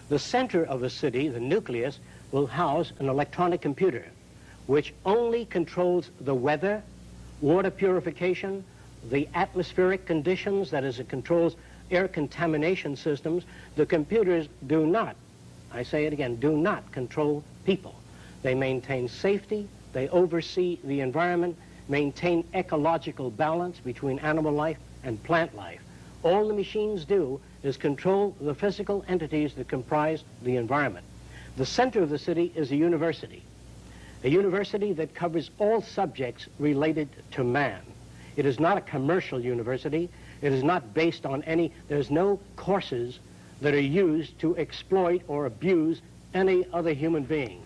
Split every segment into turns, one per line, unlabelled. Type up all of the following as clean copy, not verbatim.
The center of a city, the nucleus, will house an electronic computer which only controls the weather, water purification, the atmospheric conditions, that is, it controls air contamination systems. The computers do not, I say it again, do not control people. They maintain safety, they oversee the environment, maintain ecological balance between animal life and plant life. All the machines do is control the physical entities that comprise the environment. The center of the city is a university that covers all subjects related to man. It is not a commercial university. It is not based on there's no courses that are used to exploit or abuse any other human being.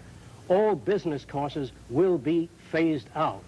All business courses will be phased out.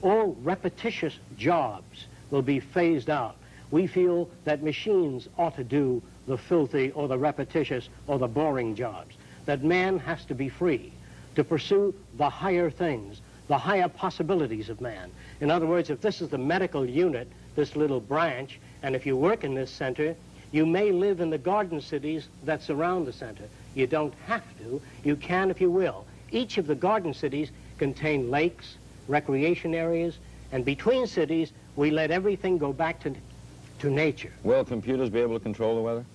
All repetitious jobs will be phased out. We feel that machines ought to do the filthy or the repetitious or the boring jobs, that man has to be free to pursue the higher things, the higher possibilities of man. In other words, if this is the medical unit, this little branch, and if you work in this center, you may live in the garden cities that surround the center. You don't have to. You can if you will. Each of the garden cities contain lakes, recreation areas, and between cities, we let everything go back to nature.
Will computers be able to control the weather?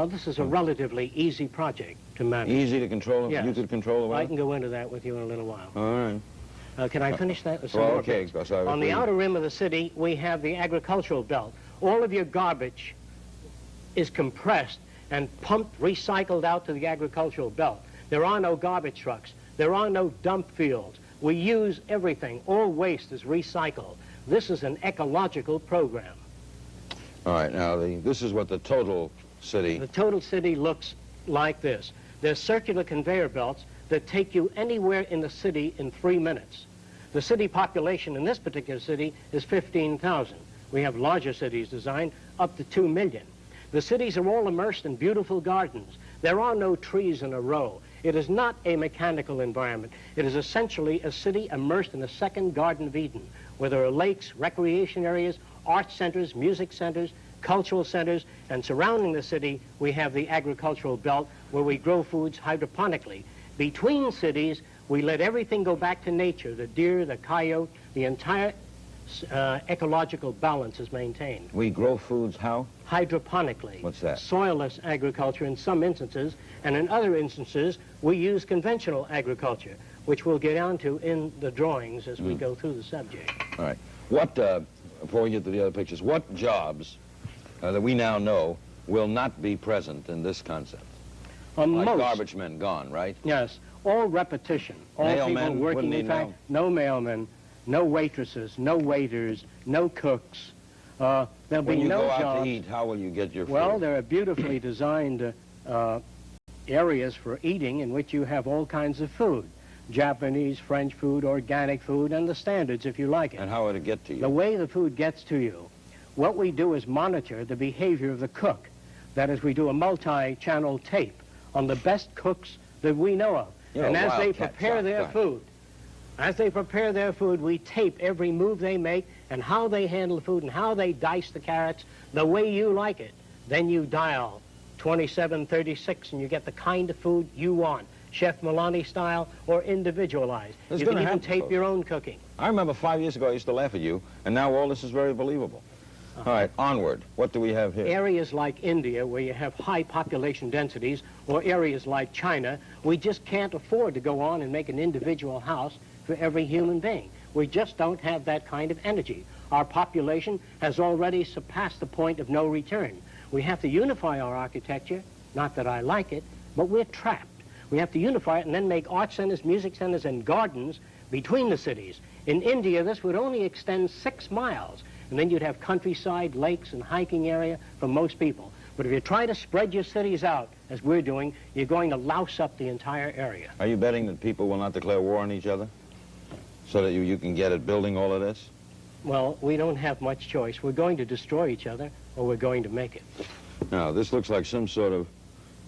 This is a relatively easy project to manage.
Easy to control?
Yes.
You could control the weather?
I can go into that with you in a little while.
All right.
Can I finish that?
Well, okay. Sorry,
on the outer rim of the city, we have the agricultural belt. All of your garbage is compressed and pumped, recycled out to the agricultural belt. There are no garbage trucks. There are no dump fields. We use everything. All waste is recycled. This is an ecological program.
All right. Now, this is what the total city...
The total city looks like this. There's circular conveyor belts that take you anywhere in the city in 3 minutes. The city population in this particular city is 15,000. We have larger cities designed up to 2 million. The cities are all immersed in beautiful gardens. There are no trees in a row. It is not a mechanical environment. It is essentially a city immersed in a second Garden of Eden, where there are lakes, recreation areas, art centers, music centers, cultural centers, and surrounding the city, we have the agricultural belt where we grow foods hydroponically. Between cities, we let everything go back to nature. The deer, the coyote, the entire ecological balance is maintained.
We grow foods how?
Hydroponically.
What's that?
Soilless agriculture in some instances, and in other instances, we use conventional agriculture, which we'll get onto in the drawings as we go through the subject.
All right. What, before we get to the other pictures, what jobs that we now know will not be present in this concept? Like garbage men gone, right?
Yes. All repetition. All
Mailmen,
people working, in fact, no mailmen, no waitresses, no waiters, no cooks. There'll be no jobs.
When you go out to eat, how will you get your food?
Well, there are beautifully designed areas for eating in which you have all kinds of food. Japanese, French food, organic food, and the standards if you like it.
And how will it get to you?
The way the food gets to you, what we do is monitor the behavior of the cook. That is, we do a multi-channel tape on the best cooks that we know of.
You're
and as they prepare their food, we tape every move they make and how they handle the food and how they dice the carrots the way you like it. Then you dial 2736 and you get the kind of food you want, Chef Milani style or individualized. You can even tape your own cooking.
I remember 5 years ago I used to laugh at you, and now all this is very believable. All right, onward. What do we have here?
Areas like India, where you have high population densities, or areas like China, we just can't afford to go on and make an individual house for every human being. We just don't have that kind of energy. Our population has already surpassed the point of no return. We have to unify our architecture, not that I like it, but we're trapped. We have to unify it and then make art centers, music centers, and gardens between the cities. In India, this would only extend 6 miles. And then you'd have countryside, lakes, and hiking area for most people. But if you try to spread your cities out, as we're doing, you're going to louse up the entire area.
Are you betting that people will not declare war on each other so that you can get at building all of this?
Well, we don't have much choice. We're going to destroy each other, or we're going to make it.
Now, this looks like some sort of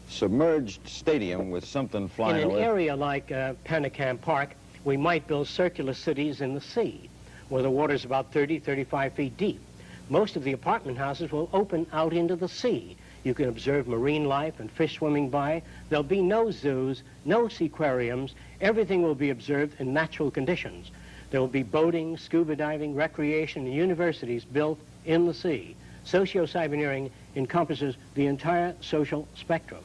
submerged stadium with something flying away.
In an area like Penicam Park, we might build circular cities in the sea, where the water's about 30, 35 feet deep. Most of the apartment houses will open out into the sea. You can observe marine life and fish swimming by. There'll be no zoos, no seaquariums. Everything will be observed in natural conditions. There will be boating, scuba diving, recreation, and universities built in the sea. Socio-cyberneering encompasses the entire social spectrum.